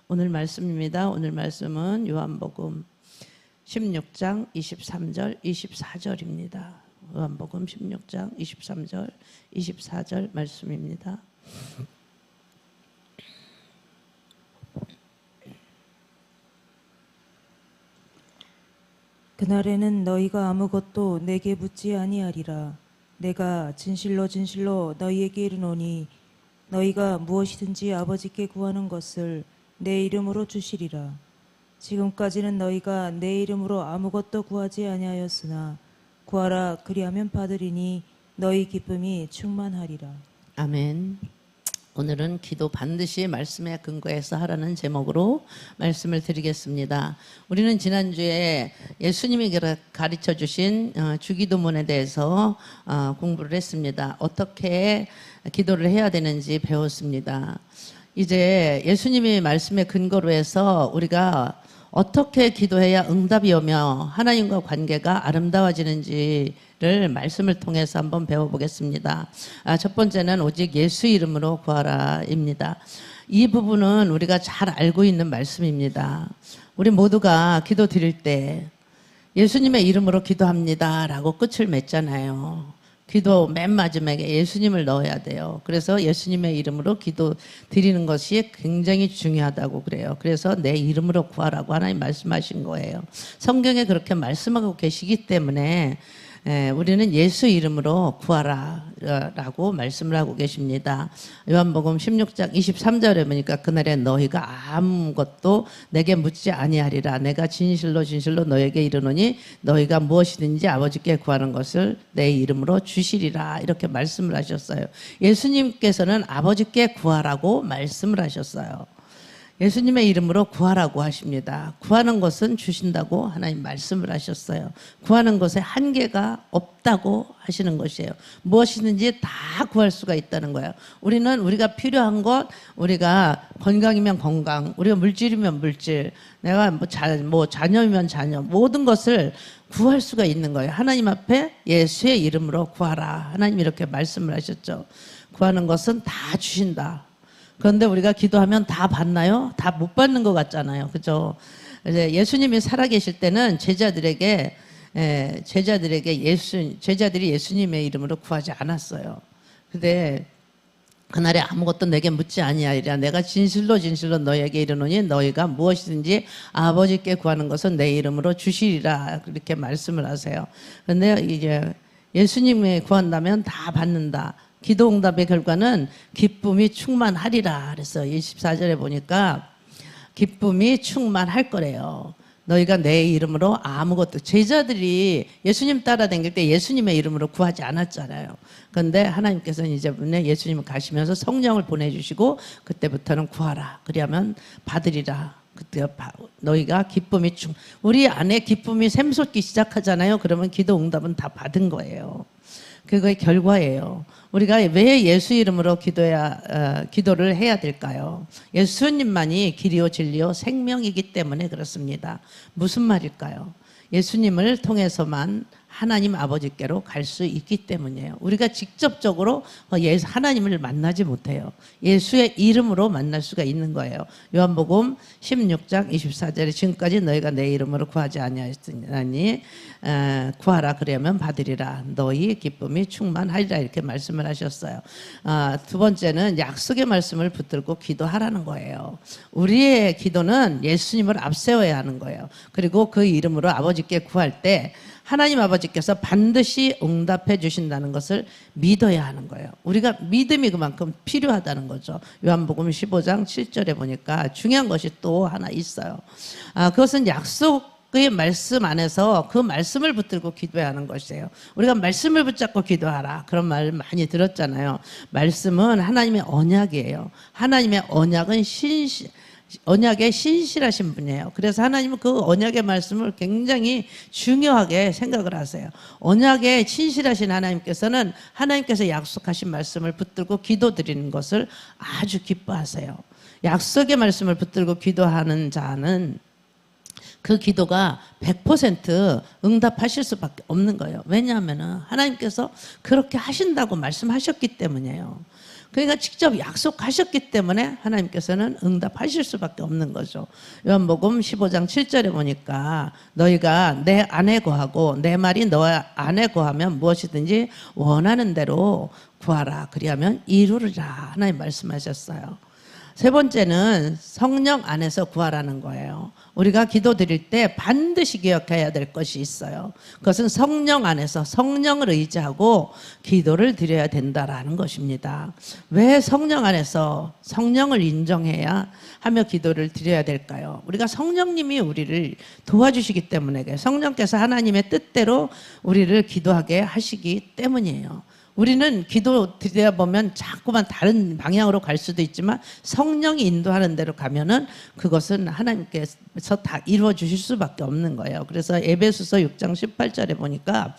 오늘 말씀입니다. 오늘 말씀은 요한복음 16장 23절, 24절입니다. 요한복음 16장 23절, 24절 말씀입니다. 그날에는 너희가 아무것도 내게 묻지 아니하리라. 내가 진실로 진실로 너희에게 이르노니 너희가 무엇이든지 아버지께 구하는 것을 내 이름으로 주시리라. 지금까지는 너희가 내 이름으로 아무것도 구하지 아니하였으나 구하라 그리하면 받으리니 너희 기쁨이 충만하리라. 아멘. 오늘은 기도 반드시 말씀에 근거해서 하라는 제목으로 말씀을 드리겠습니다. 우리는 지난주에 예수님이 가르쳐 주신 주기도문에 대해서 공부를 했습니다. 어떻게 기도를 해야 되는지 배웠습니다. 이제 예수님이 말씀에 근거로 해서 우리가 어떻게 기도해야 응답이 오며 하나님과 관계가 아름다워지는지를 말씀을 통해서 한번 배워보겠습니다. 첫 번째는 오직 예수 이름으로 구하라입니다. 이 부분은 우리가 잘 알고 있는 말씀입니다. 우리 모두가 기도 드릴 때 예수님의 이름으로 기도합니다 라고 끝을 맺잖아요. 기도 맨 마지막에 예수님을 넣어야 돼요. 그래서 예수님의 이름으로 기도 드리는 것이 굉장히 중요하다고 그래요. 그래서 내 이름으로 구하라고 하나님 말씀하신 거예요. 성경에 그렇게 말씀하고 계시기 때문에 우리는 예수 이름으로 구하라 라고 말씀을 하고 계십니다. 요한복음 16장 23절에 보니까 그날에 너희가 아무것도 내게 묻지 아니하리라. 내가 진실로 진실로 너에게 이르노니 너희가 무엇이든지 아버지께 구하는 것을 내 이름으로 주시리라. 이렇게 말씀을 하셨어요. 예수님께서는 아버지께 구하라고 말씀을 하셨어요. 예수님의 이름으로 구하라고 하십니다. 구하는 것은 주신다고 하나님 말씀을 하셨어요. 구하는 것에 한계가 없다고 하시는 것이에요. 무엇이든지 다 구할 수가 있다는 거예요. 우리가 필요한 것, 우리가 건강이면 건강, 우리가 물질이면 물질, 내가 자녀이면 자녀, 모든 것을 구할 수가 있는 거예요. 하나님 앞에 예수의 이름으로 구하라. 하나님 이렇게 말씀을 하셨죠. 구하는 것은 다 주신다. 그런데 우리가 기도하면 다 받나요? 다 못 받는 것 같잖아요. 그죠? 예수님이 살아계실 때는 제자들이 예수님의 이름으로 구하지 않았어요. 근데 그날에 아무것도 내게 묻지 아니하리라. 내가 진실로 진실로 너희에게 이르노니 너희가 무엇이든지 아버지께 구하는 것은 내 이름으로 주시리라. 그렇게 말씀을 하세요. 그런데 이제 예수님이 구한다면 다 받는다. 기도 응답의 결과는 기쁨이 충만하리라. 그래서 24절에 보니까 기쁨이 충만할 거래요. 너희가 내 이름으로 아무것도, 제자들이 예수님 따라다닐 때 예수님의 이름으로 구하지 않았잖아요. 그런데 하나님께서는 이제부터 예수님을 가시면서 성령을 보내주시고 그때부터는 구하라. 그리하면 받으리라. 그때 너희가 기쁨이 우리 안에 기쁨이 샘솟기 시작하잖아요. 그러면 기도 응답은 다 받은 거예요. 그거의 결과예요. 우리가 왜 예수 이름으로 기도를 해야 될까요? 예수님만이 길이요 진리요 생명이기 때문에 그렇습니다. 무슨 말일까요? 예수님을 통해서만 하나님 아버지께로 갈 수 있기 때문이에요. 우리가 직접적으로 하나님을 만나지 못해요. 예수의 이름으로 만날 수가 있는 거예요. 요한복음 16장 24절에 지금까지 너희가 내 이름으로 구하지 아니하였으니 구하라 그러면 받으리라. 너희 기쁨이 충만하리라. 이렇게 말씀을 하셨어요. 두 번째는 약속의 말씀을 붙들고 기도하라는 거예요. 우리의 기도는 예수님을 앞세워야 하는 거예요. 그리고 그 이름으로 아버지께 구할 때 하나님 아버지께서 반드시 응답해 주신다는 것을 믿어야 하는 거예요. 우리가 믿음이 그만큼 필요하다는 거죠. 요한복음 15장 7절에 보니까 중요한 것이 또 하나 있어요. 그것은 약속의 말씀 안에서 그 말씀을 붙들고 기도해야 하는 것이에요. 우리가 말씀을 붙잡고 기도하라. 그런 말 많이 들었잖아요. 말씀은 하나님의 언약이에요. 하나님의 언약은 언약에 신실하신 분이에요. 그래서 하나님은 그 언약의 말씀을 굉장히 중요하게 생각을 하세요. 언약에 신실하신 하나님께서는 하나님께서 약속하신 말씀을 붙들고 기도드리는 것을 아주 기뻐하세요. 약속의 말씀을 붙들고 기도하는 자는 그 기도가 100% 응답하실 수밖에 없는 거예요. 왜냐하면 하나님께서 그렇게 하신다고 말씀하셨기 때문이에요. 그러니까 직접 약속하셨기 때문에 하나님께서는 응답하실 수밖에 없는 거죠. 요한복음 15장 7절에 보니까 너희가 내 안에 거하고 내 말이 너 안에 거하면 무엇이든지 원하는 대로 구하라. 그리하면 이루리라. 하나님 말씀하셨어요. 세 번째는 성령 안에서 구하라는 거예요. 우리가 기도 드릴 때 반드시 기억해야 될 것이 있어요. 그것은 성령 안에서 성령을 의지하고 기도를 드려야 된다라는 것입니다. 왜 성령 안에서 성령을 인정해야 하며 기도를 드려야 될까요? 우리가 성령님이 우리를 도와주시기 때문에, 성령께서 하나님의 뜻대로 우리를 기도하게 하시기 때문이에요. 우리는 기도 드리다 보면 자꾸만 다른 방향으로 갈 수도 있지만 성령이 인도하는 대로 가면은 그것은 하나님께서 다 이루어 주실 수밖에 없는 거예요. 그래서 에베소서 6장 18절에 보니까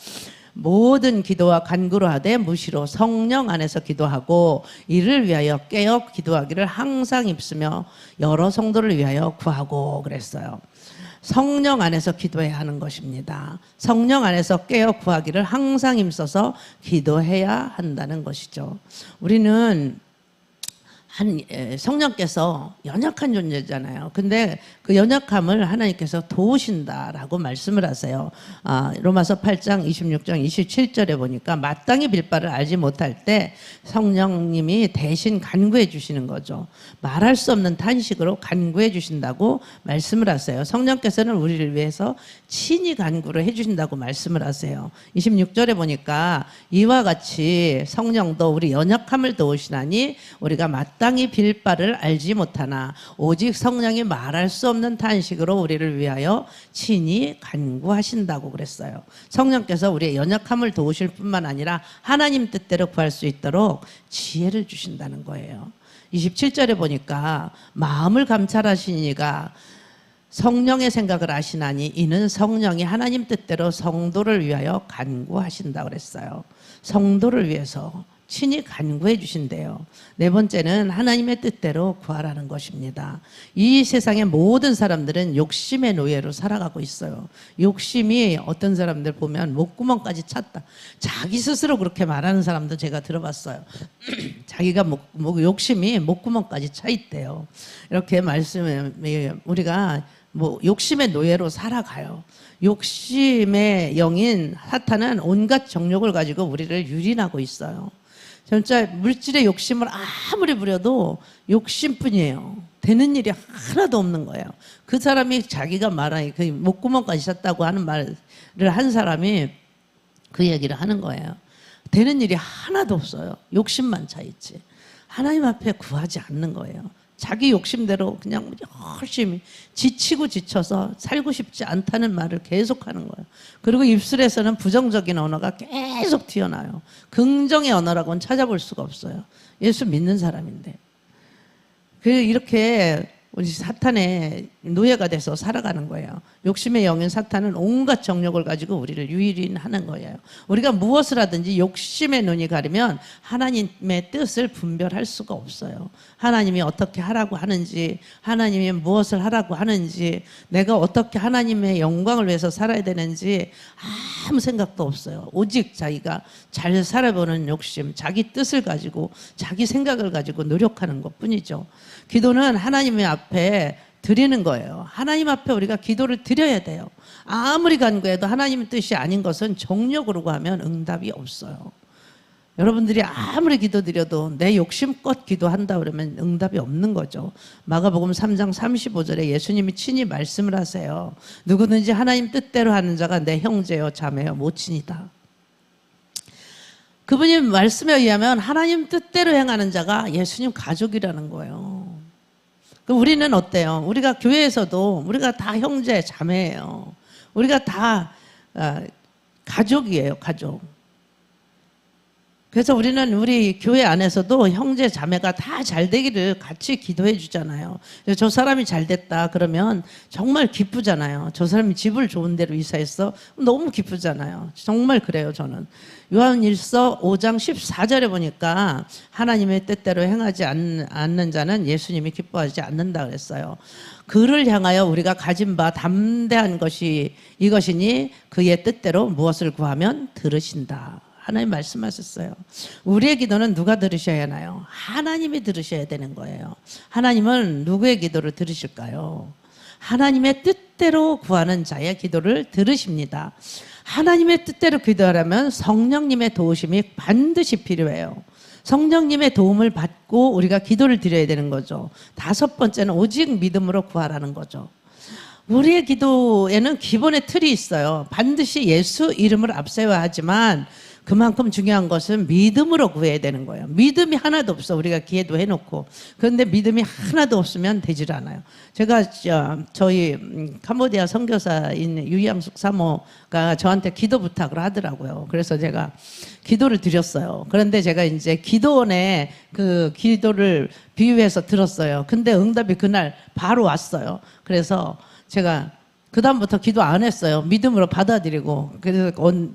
모든 기도와 간구로 하되 무시로 성령 안에서 기도하고 이를 위하여 깨어 기도하기를 항상 입으며 여러 성도를 위하여 구하고 그랬어요. 성령 안에서 기도해야 하는 것입니다. 성령 안에서 깨어 구하기를 항상 힘써서 기도해야 한다는 것이죠. 우리는 성령께서 연약한 존재잖아요. 근데 그 연약함을 하나님께서 도우신다라고 말씀을 하세요. 로마서 8장 26장 27절에 보니까 마땅히 빌 바를 알지 못할 때 성령님이 대신 간구해 주시는 거죠. 말할 수 없는 탄식으로 간구해 주신다고 말씀을 하세요. 성령께서는 우리를 위해서 친히 간구를 해 주신다고 말씀을 하세요. 26절에 보니까 이와 같이 성령도 우리 연약함을 도우시나니 우리가 마땅히 빌 바를 알지 못하나 오직 성령이 말할 수 없는 탄식으로 우리를 위하여 친히 간구하신다고 그랬어요. 성령께서 우리의 연약함을 도우실 뿐만 아니라 하나님 뜻대로 구할 수 있도록 지혜를 주신다는 거예요. 27절에 보니까 마음을 감찰하시는 이가 성령의 생각을 아시나니 이는 성령이 하나님 뜻대로 성도를 위하여 간구하신다고 그랬어요. 성도를 위해서 친히 간구해 주신대요. 네 번째는 하나님의 뜻대로 구하라는 것입니다. 이 세상의 모든 사람들은 욕심의 노예로 살아가고 있어요. 욕심이 어떤 사람들 보면 목구멍까지 찼다. 자기 스스로 그렇게 말하는 사람도 제가 들어봤어요. 자기가 욕심이 목구멍까지 차 있대요. 이렇게 우리가 욕심의 노예로 살아가요. 욕심의 영인 사탄은 온갖 정욕을 가지고 우리를 유린하고 있어요. 진짜 물질의 욕심을 아무리 부려도 욕심뿐이에요. 되는 일이 하나도 없는 거예요. 그 사람이 자기가 말하니 그 목구멍까지 찼다고 하는 말을 한 사람이 그 얘기를 하는 거예요. 되는 일이 하나도 없어요. 욕심만 차 있지. 하나님 앞에 구하지 않는 거예요. 자기 욕심대로 그냥 열심히 지치고 지쳐서 살고 싶지 않다는 말을 계속하는 거예요. 그리고 입술에서는 부정적인 언어가 계속 튀어나와요. 긍정의 언어라고는 찾아볼 수가 없어요. 예수 믿는 사람인데. 이렇게 우리 사탄의 노예가 돼서 살아가는 거예요. 욕심의 영인 사탄은 온갖 정욕을 가지고 우리를 유린하는 거예요. 우리가 무엇을 하든지 욕심의 눈이 가리면 하나님의 뜻을 분별할 수가 없어요. 하나님이 어떻게 하라고 하는지, 하나님이 무엇을 하라고 하는지, 내가 어떻게 하나님의 영광을 위해서 살아야 되는지 아무 생각도 없어요. 오직 자기가 잘 살아보는 욕심, 자기 뜻을 가지고 자기 생각을 가지고 노력하는 것뿐이죠. 기도는 하나님의 앞에 드리는 거예요. 하나님 앞에 우리가 기도를 드려야 돼요. 아무리 간구해도 하나님의 뜻이 아닌 것은 정욕으로 하면 응답이 없어요. 여러분들이 아무리 기도드려도 내 욕심껏 기도한다 그러면 응답이 없는 거죠. 마가복음 3장 35절에 예수님이 친히 말씀을 하세요. 누구든지 하나님 뜻대로 하는 자가 내 형제요 자매요 모친이다. 그분이 말씀에 의하면 하나님 뜻대로 행하는 자가 예수님 가족이라는 거예요. 그럼 우리는 어때요? 우리가 교회에서도 우리가 다 형제 자매예요. 우리가 다 가족이에요. 가족. 그래서 우리는 우리 교회 안에서도 형제 자매가 다 잘 되기를 같이 기도해 주잖아요. 저 사람이 잘 됐다 그러면 정말 기쁘잖아요. 저 사람이 집을 좋은 데로 이사했어. 너무 기쁘잖아요. 정말 그래요. 저는 요한일서 5장 14절에 보니까 하나님의 뜻대로 행하지 않는 자는 예수님이 기뻐하지 않는다 그랬어요. 그를 향하여 우리가 가진 바 담대한 것이 이것이니 그의 뜻대로 무엇을 구하면 들으신다 하나님 말씀하셨어요. 우리의 기도는 누가 들으셔야 하나요? 하나님이 들으셔야 되는 거예요. 하나님은 누구의 기도를 들으실까요? 하나님의 뜻대로 구하는 자의 기도를 들으십니다. 하나님의 뜻대로 기도하려면 성령님의 도우심이 반드시 필요해요. 성령님의 도움을 받고 우리가 기도를 드려야 되는 거죠. 다섯 번째는 오직 믿음으로 구하라는 거죠. 우리의 기도에는 기본의 틀이 있어요. 반드시 예수 이름을 앞세워야 하지만 그만큼 중요한 것은 믿음으로 구해야 되는 거예요. 믿음이 하나도 없어. 우리가 기도해 놓고. 그런데 믿음이 하나도 없으면 되질 않아요. 제가 저희 캄보디아 선교사인 유양숙 사모가 저한테 기도 부탁을 하더라고요. 그래서 제가 기도를 드렸어요. 그런데 제가 이제 기도원에 그 기도를 비유해서 들었어요. 근데 응답이 그날 바로 왔어요. 그래서 제가 그다음부터 기도 안 했어요. 믿음으로 받아들이고. 그래서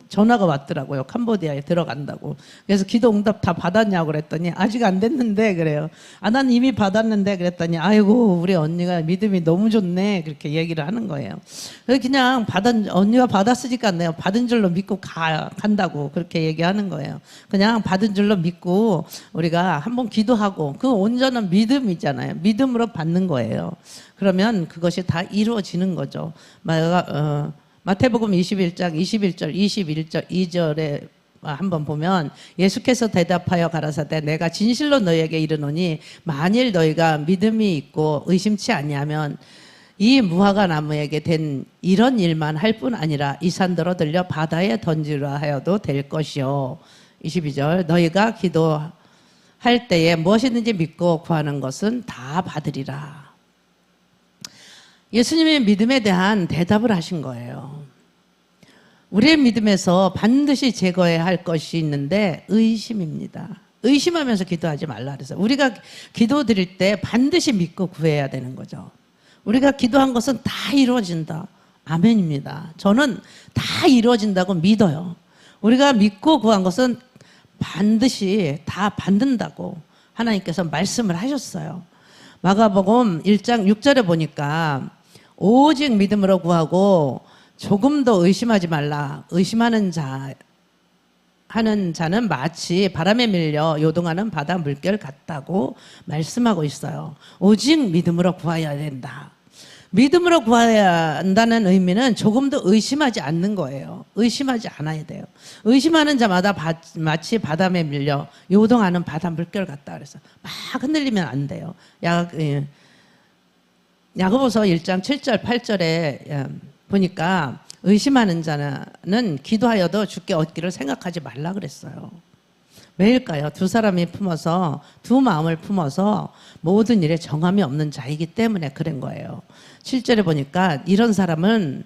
전화가 왔더라고요. 캄보디아에 들어간다고. 그래서 기도 응답 다 받았냐고 그랬더니 아직 안 됐는데 그래요. 아, 난 이미 받았는데 그랬더니 아이고 우리 언니가 믿음이 너무 좋네 그렇게 얘기를 하는 거예요. 그래서 그냥 언니가 받았으니까 내가 받은 줄로 믿고 간다고 그렇게 얘기하는 거예요. 그냥 받은 줄로 믿고 우리가 한번 기도하고 그 온전한 믿음이잖아요. 믿음으로 받는 거예요. 그러면 그것이 다 이루어지는 거죠. 마태복음 21장 21절 21절 2절에 한번 보면 예수께서 대답하여 가라사대 내가 진실로 너희에게 이르노니 만일 너희가 믿음이 있고 의심치 아니하면 이 무화과 나무에게 된 이런 일만 할 뿐 아니라 이 산더러 들려 바다에 던지라 하여도 될 것이요. 22절 너희가 기도할 때에 무엇이든지 믿고 구하는 것은 다 받으리라. 예수님의 믿음에 대한 대답을 하신 거예요. 우리의 믿음에서 반드시 제거해야 할 것이 있는데 의심입니다. 의심하면서 기도하지 말라 그래서 우리가 기도 드릴 때 반드시 믿고 구해야 되는 거죠. 우리가 기도한 것은 다 이루어진다. 아멘입니다. 저는 다 이루어진다고 믿어요. 우리가 믿고 구한 것은 반드시 다 받는다고 하나님께서 말씀을 하셨어요. 마가복음 1장 6절에 보니까 오직 믿음으로 구하고 조금도 의심하지 말라. 의심하는 자는 마치 바람에 밀려 요동하는 바다 물결 같다고 말씀하고 있어요. 오직 믿음으로 구해야 된다. 믿음으로 구해야 한다는 의미는 조금도 의심하지 않는 거예요. 의심하지 않아야 돼요. 의심하는 자마다 마치 바람에 밀려 요동하는 바다 물결 같다 그래서 막 흔들리면 안 돼요. 야고보서 1장 7절 8절에 보니까 의심하는 자는 기도하여도 주께 얻기를 생각하지 말라 그랬어요. 왜일까요? 두 사람이 두 마음을 품어서 모든 일에 정함이 없는 자이기 때문에 그런 거예요. 7절에 보니까 이런 사람은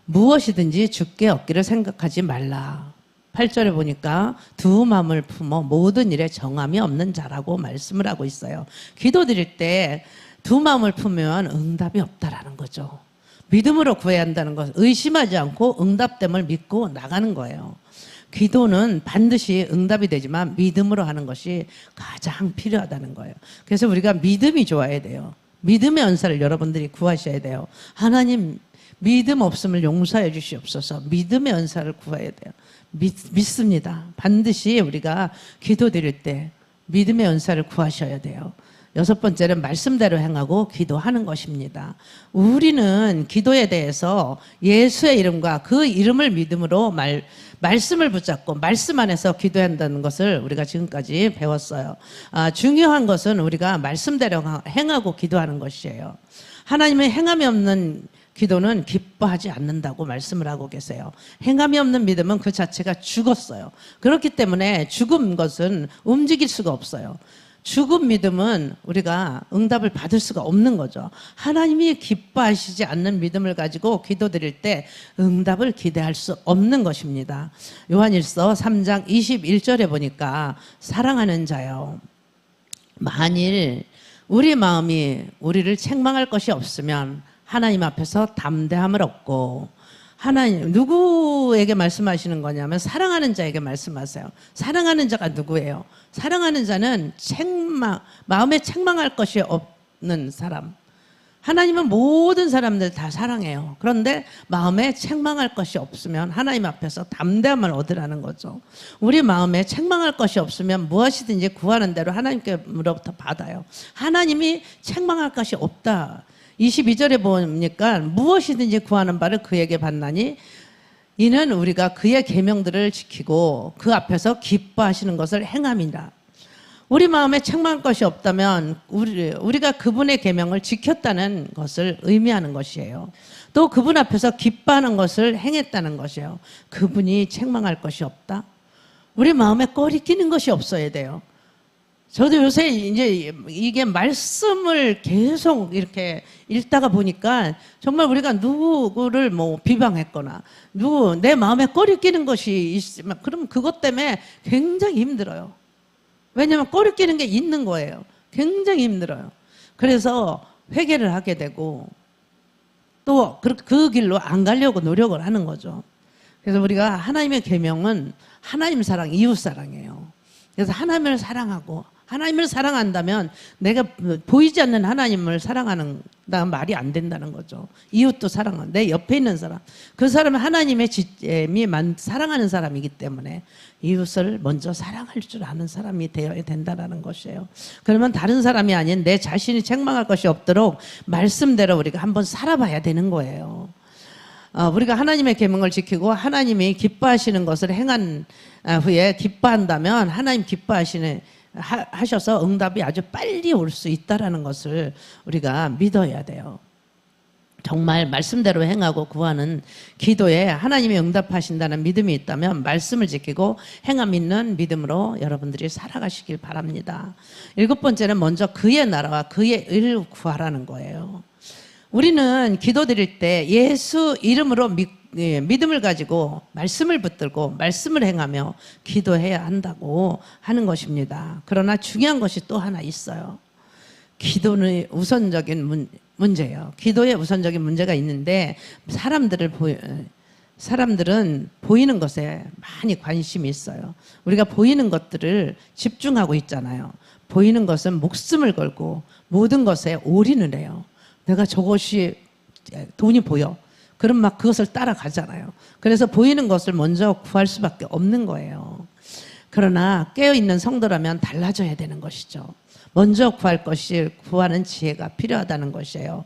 무엇이든지 주께 얻기를 생각하지 말라. 8절에 보니까 두 마음을 품어 모든 일에 정함이 없는 자라고 말씀을 하고 있어요. 기도 드릴 때 두 마음을 품으면 응답이 없다라는 거죠. 믿음으로 구해야 한다는 것은 의심하지 않고 응답됨을 믿고 나가는 거예요. 기도는 반드시 응답이 되지만 믿음으로 하는 것이 가장 필요하다는 거예요. 그래서 우리가 믿음이 좋아야 돼요. 믿음의 은사를 여러분들이 구하셔야 돼요. 하나님 믿음 없음을 용서해 주시옵소서. 믿음의 은사를 구해야 돼요. 믿습니다. 반드시 우리가 기도 드릴 때 믿음의 은사를 구하셔야 돼요. 여섯 번째는 말씀대로 행하고 기도하는 것입니다. 우리는 기도에 대해서 예수의 이름과 그 이름을 믿음으로 말씀을 붙잡고 말씀 안에서 기도한다는 것을 우리가 지금까지 배웠어요. 중요한 것은 우리가 말씀대로 행하고 기도하는 것이에요. 하나님의 행함이 없는 기도는 기뻐하지 않는다고 말씀을 하고 계세요. 행함이 없는 믿음은 그 자체가 죽었어요. 그렇기 때문에 죽은 것은 움직일 수가 없어요. 죽은 믿음은 우리가 응답을 받을 수가 없는 거죠. 하나님이 기뻐하시지 않는 믿음을 가지고 기도드릴 때 응답을 기대할 수 없는 것입니다. 요한일서 3장 21절에 보니까 사랑하는 자여 만일 우리 마음이 우리를 책망할 것이 없으면 하나님 앞에서 담대함을 얻고 하나님 누구에게 말씀하시는 거냐면 사랑하는 자에게 말씀하세요. 사랑하는 자가 누구예요? 사랑하는 자는 마음에 책망할 것이 없는 사람. 하나님은 모든 사람들 다 사랑해요. 그런데 마음에 책망할 것이 없으면 하나님 앞에서 담대함을 얻으라는 거죠. 우리 마음에 책망할 것이 없으면 무엇이든지 구하는 대로 하나님께로부터 받아요. 하나님이 책망할 것이 없다. 22절에 보니까 무엇이든지 구하는 바를 그에게 받나니 이는 우리가 그의 계명들을 지키고 그 앞에서 기뻐하시는 것을 행함이라. 우리 마음에 책망할 것이 없다면 우리가 그분의 계명을 지켰다는 것을 의미하는 것이에요. 또 그분 앞에서 기뻐하는 것을 행했다는 것이에요. 그분이 책망할 것이 없다? 우리 마음에 꺼리 끼는 것이 없어야 돼요. 저도 요새 이제 이게 말씀을 계속 이렇게 읽다가 보니까 정말 우리가 누구를 뭐 비방했거나 내 마음에 꺼리 끼는 것이 있으면 그럼 그것 때문에 굉장히 힘들어요. 왜냐하면 꺼리 끼는 게 있는 거예요. 굉장히 힘들어요. 그래서 회개를 하게 되고 또 그 길로 안 가려고 노력을 하는 거죠. 그래서 우리가 하나님의 계명은 하나님 사랑, 이웃 사랑이에요. 그래서 하나님을 사랑하고 하나님을 사랑한다면 내가 보이지 않는 하나님을 사랑하는 말이 안 된다는 거죠. 이웃도 사랑하는, 내 옆에 있는 사람. 그 사람은 하나님의 지엠이 사랑하는 사람이기 때문에 이웃을 먼저 사랑할 줄 아는 사람이 되어야 된다는 것이에요. 그러면 다른 사람이 아닌 내 자신이 책망할 것이 없도록 말씀대로 우리가 한번 살아봐야 되는 거예요. 우리가 하나님의 계명을 지키고 하나님이 기뻐하시는 것을 행한 후에 기뻐한다면 하나님 하셔서 응답이 아주 빨리 올 수 있다는 것을 우리가 믿어야 돼요. 정말 말씀대로 행하고 구하는 기도에 하나님이 응답하신다는 믿음이 있다면 말씀을 지키고 행함 있는 믿음으로 여러분들이 살아가시길 바랍니다. 7번째는 먼저 그의 나라와 그의 의를 구하라는 거예요. 우리는 기도 드릴 때 예수 이름으로 믿음을 가지고 말씀을 붙들고 말씀을 행하며 기도해야 한다고 하는 것입니다. 그러나 중요한 것이 또 하나 있어요. 기도는 우선적인 문제예요. 기도에 우선적인 문제가 있는데 사람들은 보이는 것에 많이 관심이 있어요. 우리가 보이는 것들을 집중하고 있잖아요. 보이는 것은 목숨을 걸고 모든 것에 올인을 해요. 내가 저것이 돈이 보여. 그럼 막 그것을 따라가잖아요. 그래서 보이는 것을 먼저 구할 수밖에 없는 거예요. 그러나 깨어있는 성도라면 달라져야 되는 것이죠. 먼저 구하는 지혜가 필요하다는 것이에요.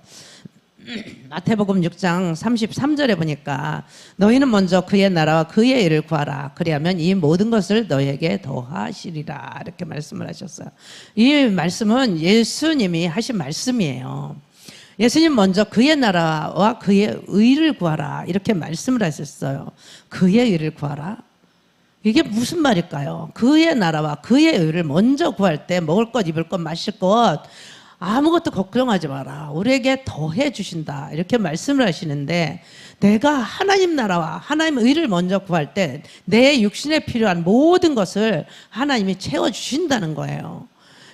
마태복음 6장 33절에 보니까 너희는 먼저 그의 나라와 그의 일을 구하라. 그리하면 이 모든 것을 너희에게 더하시리라. 이렇게 말씀을 하셨어요. 이 말씀은 예수님이 하신 말씀이에요. 예수님 먼저 그의 나라와 그의 의를 구하라 이렇게 말씀을 하셨어요. 그의 의를 구하라? 이게 무슨 말일까요? 그의 나라와 그의 의를 먼저 구할 때 먹을 것, 입을 것, 마실 것 아무것도 걱정하지 마라. 우리에게 더해 주신다. 이렇게 말씀을 하시는데 내가 하나님 나라와 하나님 의를 먼저 구할 때 내 육신에 필요한 모든 것을 하나님이 채워주신다는 거예요.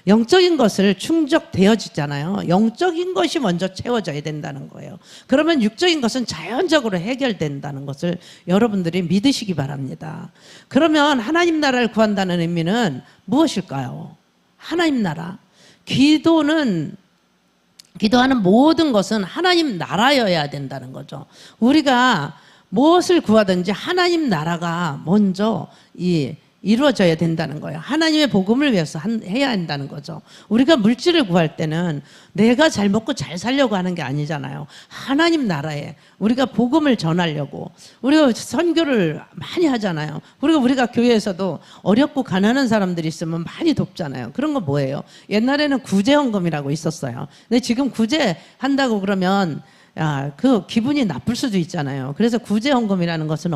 영적인 것을 충족되어지잖아요. 영적인 것이 먼저 채워져야 된다는 거예요. 그러면 육적인 것은 자연적으로 해결된다는 것을 여러분들이 믿으시기 바랍니다. 그러면 하나님 나라를 구한다는 의미는 무엇일까요? 하나님 나라. 기도하는 모든 것은 하나님 나라여야 된다는 거죠. 우리가 무엇을 구하든지 하나님 나라가 먼저 이루어져야 된다는 거예요. 하나님의 복음을 위해서 해야 한다는 거죠. 우리가 물질을 구할 때는 내가 잘 먹고 잘 살려고 하는 게 아니잖아요. 하나님 나라에 우리가 복음을 전하려고 우리가 선교를 많이 하잖아요. 우리가 교회에서도 어렵고 가난한 사람들이 있으면 많이 돕잖아요. 그런 거 뭐예요? 옛날에는 구제헌금이라고 있었어요. 근데 지금 구제한다고 그러면 그 기분이 나쁠 수도 있잖아요. 그래서 구제헌금이라는 것은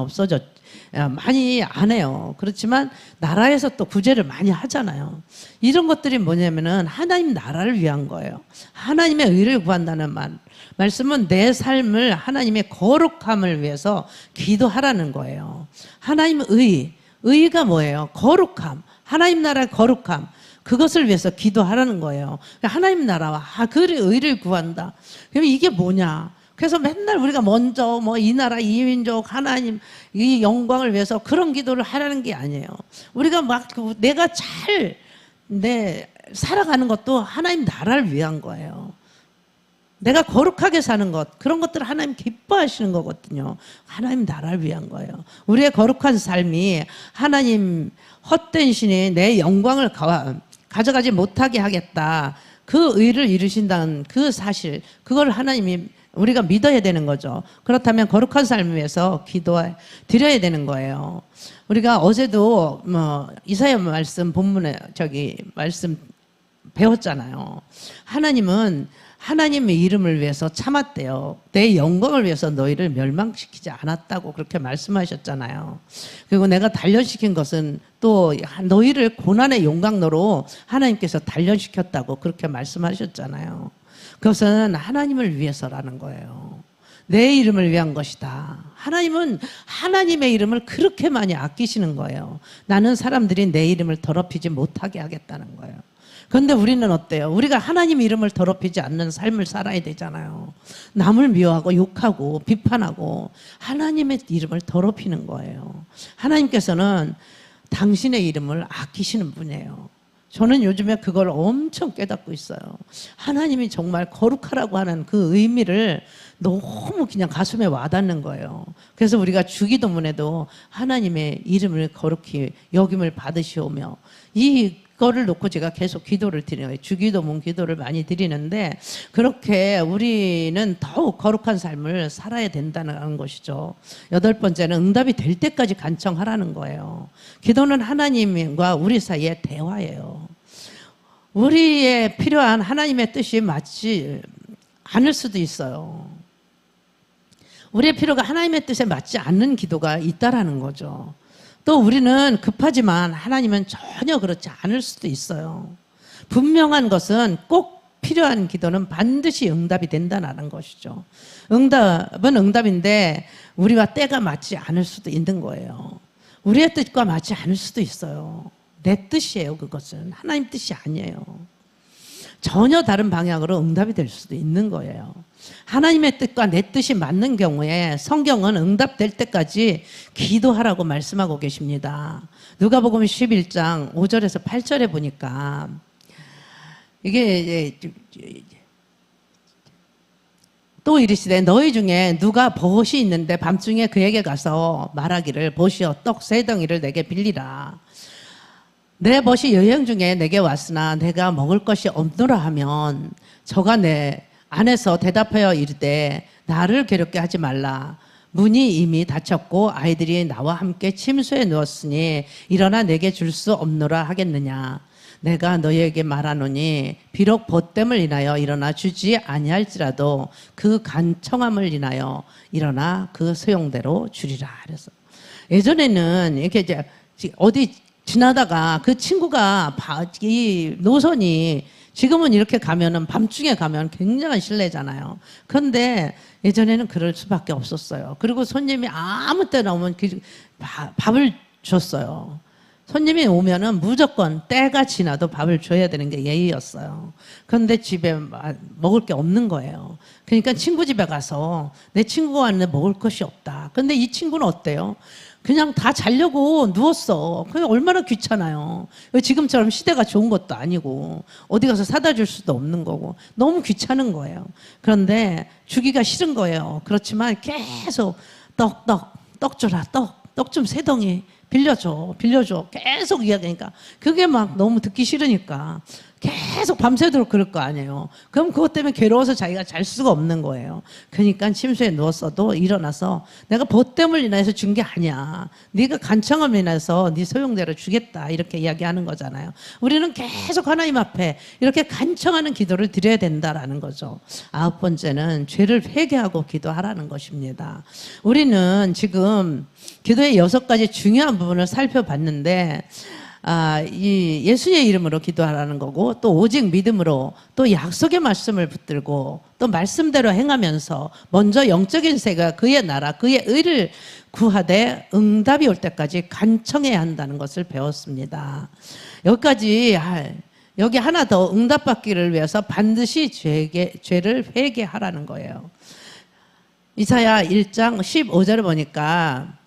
많이 안 해요. 그렇지만 나라에서 또 구제를 많이 하잖아요. 이런 것들이 뭐냐면은 하나님 나라를 위한 거예요. 하나님의 의를 구한다는 말씀은 내 삶을 하나님의 거룩함을 위해서 기도하라는 거예요. 하나님의 의가 뭐예요? 거룩함. 하나님 나라의 거룩함. 그것을 위해서 기도하라는 거예요. 하나님 나라와 그의 의를 구한다. 그럼 이게 뭐냐? 그래서 맨날 우리가 먼저 이 나라 이 민족 하나님 이 영광을 위해서 그런 기도를 하라는 게 아니에요. 우리가 내가 살아가는 것도 하나님 나라를 위한 거예요. 내가 거룩하게 사는 것, 그런 것들을 하나님 기뻐하시는 거거든요. 하나님 나라를 위한 거예요. 우리의 거룩한 삶이 하나님 헛된 신이 내 영광을 가져가지 못하게 하겠다. 그 의를 이루신다는 그 사실, 그걸 하나님이 우리가 믿어야 되는 거죠. 그렇다면 거룩한 삶을 위해서 기도해 드려야 되는 거예요. 우리가 어제도 이사야 말씀 본문에 말씀 배웠잖아요. 하나님은 하나님의 이름을 위해서 참았대요. 내 영광을 위해서 너희를 멸망시키지 않았다고 그렇게 말씀하셨잖아요. 그리고 내가 단련시킨 것은 또 너희를 고난의 용광로로 하나님께서 단련시켰다고 그렇게 말씀하셨잖아요. 그것은 하나님을 위해서라는 거예요. 내 이름을 위한 것이다. 하나님은 하나님의 이름을 그렇게 많이 아끼시는 거예요. 나는 사람들이 내 이름을 더럽히지 못하게 하겠다는 거예요. 그런데 우리는 어때요? 우리가 하나님 이름을 더럽히지 않는 삶을 살아야 되잖아요. 남을 미워하고 욕하고 비판하고 하나님의 이름을 더럽히는 거예요. 하나님께서는 당신의 이름을 아끼시는 분이에요. 저는 요즘에 그걸 엄청 깨닫고 있어요. 하나님이 정말 거룩하라고 하는 그 의미를 너무 그냥 가슴에 와닿는 거예요. 그래서 우리가 주기도문에도 하나님의 이름을 거룩히 여김을 받으시오며, 이거를 놓고 제가 계속 기도를 드려요. 주기도문 기도를 많이 드리는데, 그렇게 우리는 더욱 거룩한 삶을 살아야 된다는 것이죠. 8번째는 응답이 될 때까지 간청하라는 거예요. 기도는 하나님과 우리 사이의 대화예요. 우리의 필요한 하나님의 뜻이 맞지 않을 수도 있어요. 우리의 필요가 하나님의 뜻에 맞지 않는 기도가 있다라는 거죠. 또 우리는 급하지만 하나님은 전혀 그렇지 않을 수도 있어요. 분명한 것은 꼭 필요한 기도는 반드시 응답이 된다는 것이죠. 응답은 응답인데 우리와 때가 맞지 않을 수도 있는 거예요. 우리의 뜻과 맞지 않을 수도 있어요. 내 뜻이에요. 그것은 하나님 뜻이 아니에요. 전혀 다른 방향으로 응답이 될 수도 있는 거예요. 하나님의 뜻과 내 뜻이 맞는 경우에 성경은 응답될 때까지 기도하라고 말씀하고 계십니다. 누가복음 11장 5절에서 8절에 보니까 이게 또 이르시되 너희 중에 누가 벗이 있는데 밤중에 그에게 가서 말하기를 보시어 떡 3덩이를 내게 빌리라. 내 벗이 여행 중에 내게 왔으나 내가 먹을 것이 없노라 하면 저가 내 안에서 대답하여 이르되 나를 괴롭게 하지 말라. 문이 이미 닫혔고 아이들이 나와 함께 침소에 누웠으니 일어나 내게 줄 수 없노라 하겠느냐. 내가 너희에게 말하노니 비록 벗됨을 인하여 일어나 주지 아니할지라도 그 간청함을 인하여 일어나 그 소용대로 주리라. 그래서 예전에는 이렇게 이제 어디 지나다가 그 친구가 이 노선이 지금은 이렇게 가면은 밤중에 가면 굉장한 실례잖아요. 그런데 예전에는 그럴 수밖에 없었어요. 그리고 손님이 아무 때나 오면 밥을 줬어요. 손님이 오면은 무조건 때가 지나도 밥을 줘야 되는 게 예의였어요. 그런데 집에 먹을 게 없는 거예요. 그러니까 친구 집에 가서 내 친구가 왔는데 먹을 것이 없다. 근데 이 친구는 어때요? 그냥 다 자려고 누웠어. 그게 얼마나 귀찮아요. 지금처럼 시대가 좋은 것도 아니고 어디 가서 사다 줄 수도 없는 거고 너무 귀찮은 거예요. 그런데 주기가 싫은 거예요. 그렇지만 계속 떡 줘라. 떡 좀 3덩이 빌려줘. 계속 이야기하니까 그게 막 너무 듣기 싫으니까 계속 밤새도록 그럴 거 아니에요. 그럼 그것 때문에 괴로워서 자기가 잘 수가 없는 거예요. 그러니까 침소에 누웠어도 일어나서 내가 벗됨을 인해서 준 게 아니야. 네가 간청함을 인해서 네 소용대로 주겠다. 이렇게 이야기하는 거잖아요. 우리는 계속 하나님 앞에 이렇게 간청하는 기도를 드려야 된다라는 거죠. 9번째는 죄를 회개하고 기도하라는 것입니다. 우리는 지금 기도의 6가지 중요한 부분을 살펴봤는데 이 예수의 이름으로 기도하라는 거고 또 오직 믿음으로 또 약속의 말씀을 붙들고 또 말씀대로 행하면서 먼저 영적인 세가 그의 나라 그의 의를 구하되 응답이 올 때까지 간청해야 한다는 것을 배웠습니다. 여기까지 여기 하나 더 응답받기를 위해서 반드시 죄를 회개하라는 거예요. 이사야 1장 15절을 보니까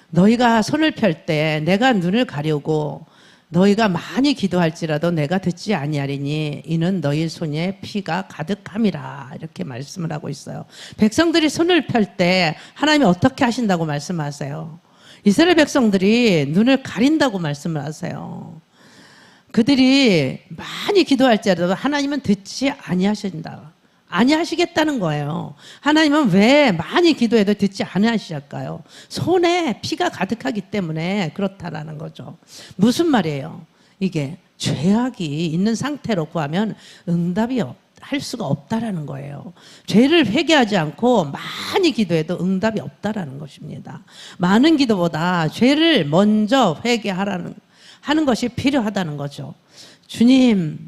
너희가 손을 펼 때 내가 눈을 가리우고 너희가 많이 기도할지라도 내가 듣지 아니하리니 이는 너희 손에 피가 가득함이라 이렇게 말씀을 하고 있어요. 백성들이 손을 펼 때 하나님이 어떻게 하신다고 말씀하세요? 이스라엘 백성들이 눈을 가린다고 말씀을 하세요. 그들이 많이 기도할지라도 하나님은 듣지 아니하신다. 아니하시겠다는 거예요. 하나님은 왜 많이 기도해도 듣지 아니하실까요? 손에 피가 가득하기 때문에 그렇다라는 거죠. 무슨 말이에요? 이게 죄악이 있는 상태로 구하면 응답이 할 수가 없다라는 거예요. 죄를 회개하지 않고 많이 기도해도 응답이 없다라는 것입니다. 많은 기도보다 죄를 먼저 하는 것이 필요하다는 거죠. 주님,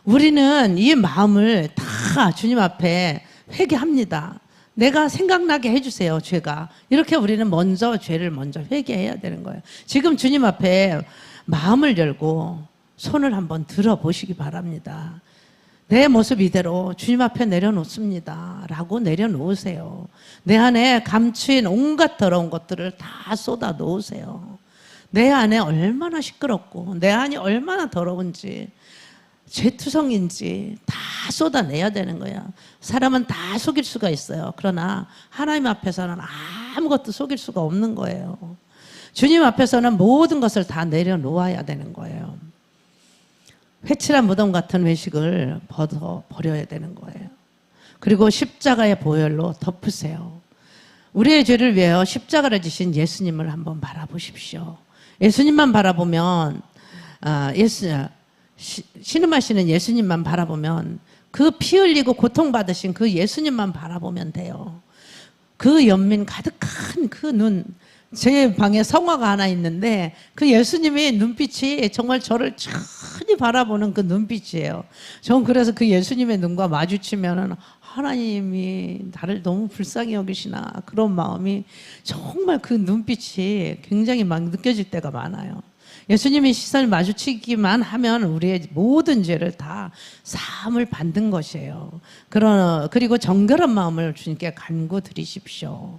우리는 이 마음을 다 주님 앞에 회개합니다. 내가 생각나게 해주세요, 죄가. 이렇게 우리는 죄를 먼저 회개해야 되는 거예요. 지금 주님 앞에 마음을 열고 손을 한번 들어보시기 바랍니다. 내 모습 이대로 주님 앞에 내려놓습니다. 라고 내려놓으세요. 내 안에 감추인 온갖 더러운 것들을 다 쏟아 놓으세요. 내 안에 얼마나 시끄럽고 내 안이 얼마나 더러운지 죄투성인지 다 쏟아내야 되는 거야. 사람은 다 속일 수가 있어요. 그러나 하나님 앞에서는 아무것도 속일 수가 없는 거예요. 주님 앞에서는 모든 것을 다 내려놓아야 되는 거예요. 회칠한 무덤 같은 외식을 버려야 되는 거예요. 그리고 십자가의 보혈로 덮으세요. 우리의 죄를 위하여 십자가를 지신 예수님을 한번 바라보십시오. 예수님만 바라보면 신음하시는 예수님만 바라보면 그 피 흘리고 고통받으신 그 예수님만 바라보면 돼요. 그 연민 가득한 그 눈, 제 방에 성화가 하나 있는데 그 예수님의 눈빛이 정말 저를 천히 바라보는 그 눈빛이에요. 전 그래서 그 예수님의 눈과 마주치면은 하나님이 나를 너무 불쌍히 여기시나 그런 마음이 정말 그 눈빛이 굉장히 막 느껴질 때가 많아요. 예수님이 시선을 마주치기만 하면 우리의 모든 죄를 다 사함을 받는 것이에요. 그리고 정결한 마음을 주님께 간구 드리십시오.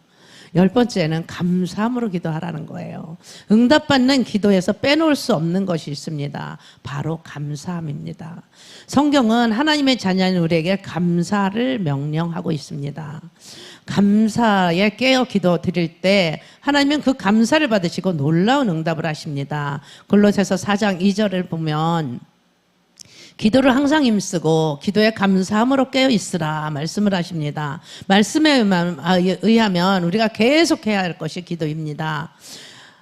10번째는 감사함으로 기도하라는 거예요. 응답받는 기도에서 빼놓을 수 없는 것이 있습니다. 바로 감사함입니다. 성경은 하나님의 자녀인 우리에게 감사를 명령하고 있습니다. 감사에 깨어 기도 드릴 때 하나님은 그 감사를 받으시고 놀라운 응답을 하십니다. 골로새서 4장 2절을 보면 기도를 항상 힘쓰고 기도에 감사함으로 깨어 있으라 말씀을 하십니다. 말씀에 의하면 우리가 계속해야 할 것이 기도입니다.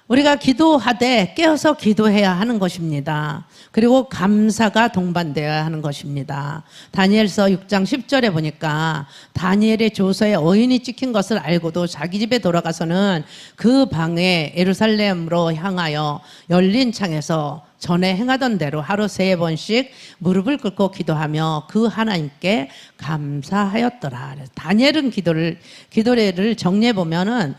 우리가 기도하되 깨어서 기도해야 하는 것입니다. 그리고 감사가 동반되어야 하는 것입니다. 다니엘서 6장 10절에 보니까 다니엘의 조서에 어인이 찍힌 것을 알고도 자기 집에 돌아가서는 그 방에 예루살렘으로 향하여 열린 창에서 전에 행하던 대로 하루 3번씩 무릎을 꿇고 기도하며 그 하나님께 감사하였더라. 다니엘은 기도를 정리해 보면은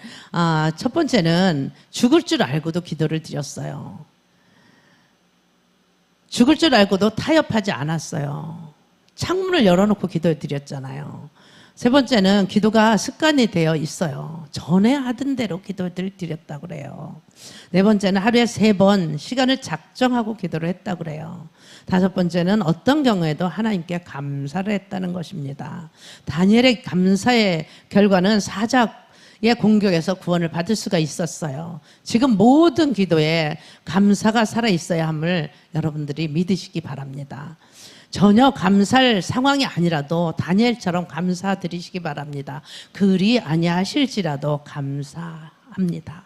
첫 번째는 죽을 줄 알고도 기도를 드렸어요. 죽을 줄 알고도 타협하지 않았어요. 창문을 열어놓고 기도를 드렸잖아요. 세 번째는 기도가 습관이 되어 있어요. 전에 하던 대로 기도를 드렸다고 그래요. 네 번째는 하루에 3번 시간을 작정하고 기도를 했다고 그래요. 5번째는 어떤 경우에도 하나님께 감사를 했다는 것입니다. 다니엘의 감사의 결과는 사자의 공격에서 구원을 받을 수가 있었어요. 지금 모든 기도에 감사가 살아있어야 함을 여러분들이 믿으시기 바랍니다. 전혀 감사할 상황이 아니라도 다니엘처럼 감사드리시기 바랍니다. 그리 아니하실지라도 감사합니다.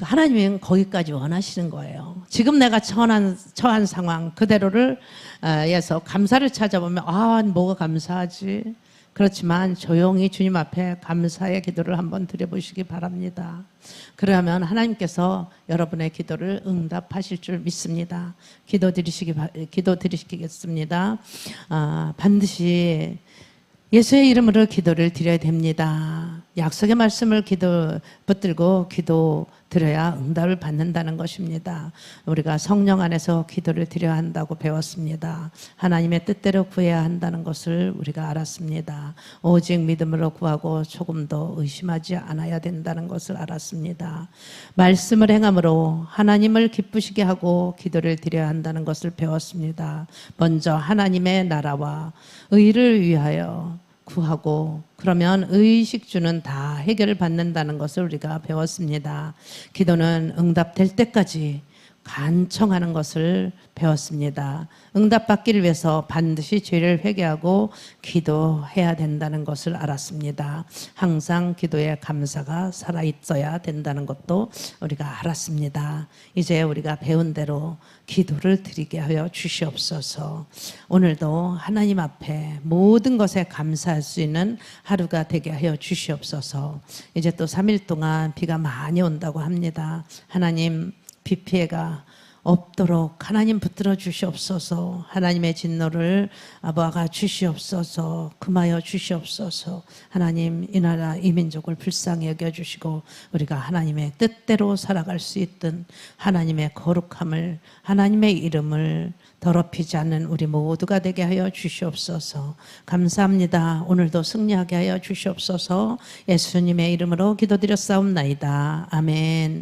하나님은 거기까지 원하시는 거예요. 지금 내가 처한 상황 그대로를 해서 감사를 찾아보면 뭐가 감사하지? 그렇지만 조용히 주님 앞에 감사의 기도를 한번 드려보시기 바랍니다. 그러면 하나님께서 여러분의 기도를 응답하실 줄 믿습니다. 기도 드리시겠습니다. 반드시 예수의 이름으로 기도를 드려야 됩니다. 약속의 말씀을 붙들고 기도 드려야 응답을 받는다는 것입니다. 우리가 성령 안에서 기도를 드려야 한다고 배웠습니다. 하나님의 뜻대로 구해야 한다는 것을 우리가 알았습니다. 오직 믿음으로 구하고 조금도 의심하지 않아야 된다는 것을 알았습니다. 말씀을 행함으로 하나님을 기쁘시게 하고 기도를 드려야 한다는 것을 배웠습니다. 먼저 하나님의 나라와 의를 위하여 구하고 그러면 의식주는 다 해결을 받는다는 것을 우리가 배웠습니다. 기도는 응답될 때까지 간청하는 것을 배웠습니다. 응답받기를 위해서 반드시 죄를 회개하고 기도해야 된다는 것을 알았습니다. 항상 기도에 감사가 살아있어야 된다는 것도 우리가 알았습니다. 이제 우리가 배운 대로 기도를 드리게 하여 주시옵소서. 오늘도 하나님 앞에 모든 것에 감사할 수 있는 하루가 되게 하여 주시옵소서. 이제 또 3일 동안 비가 많이 온다고 합니다. 하나님 비 피해가 없도록 하나님 붙들어 주시옵소서. 하나님의 진노를 막아 주시옵소서. 금하여 주시옵소서. 하나님 이 나라 이 민족을 불쌍히 여겨주시고 우리가 하나님의 뜻대로 살아갈 수 있던 하나님의 거룩함을 하나님의 이름을 더럽히지 않는 우리 모두가 되게 하여 주시옵소서. 감사합니다. 오늘도 승리하게 하여 주시옵소서. 예수님의 이름으로 기도드렸사옵나이다. 아멘.